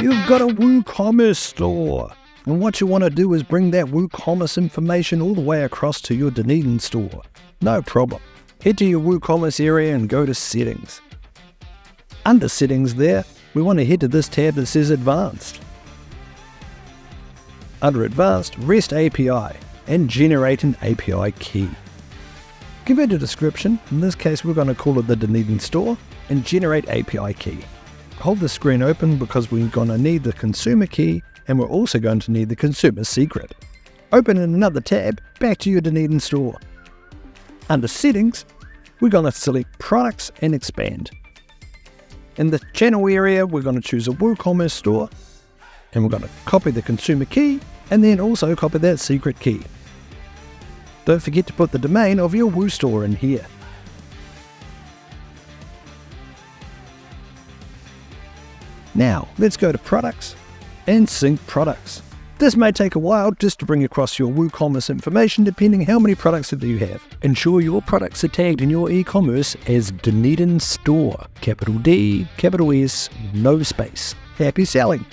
You've got a WooCommerce store. And what you want to do is bring that WooCommerce information all the way across to your Dunedin store. No problem. Head to your WooCommerce area and go to Settings. Under Settings there, we want to head to this tab that says Advanced. Under Advanced, REST API and generate an API key. Give it a description. In this case, we're going to call it the Dunedin Store and generate API key. Hold the screen open because we're going to need the consumer key and we're also going to need the consumer secret. Open in another tab, back to your Dunedin Store. Under Settings, we're going to select Products and expand. In the channel area, we're going to choose a WooCommerce store and we're going to copy the consumer key and then also copy that secret key. Don't forget to put the domain of your Woo store in here. Now, let's go to Products and sync products. This may take a while just to bring across your WooCommerce information depending how many products that you have. Ensure your products are tagged in your e-commerce as Dunedin Store. Capital D, capital S, no space. Happy selling!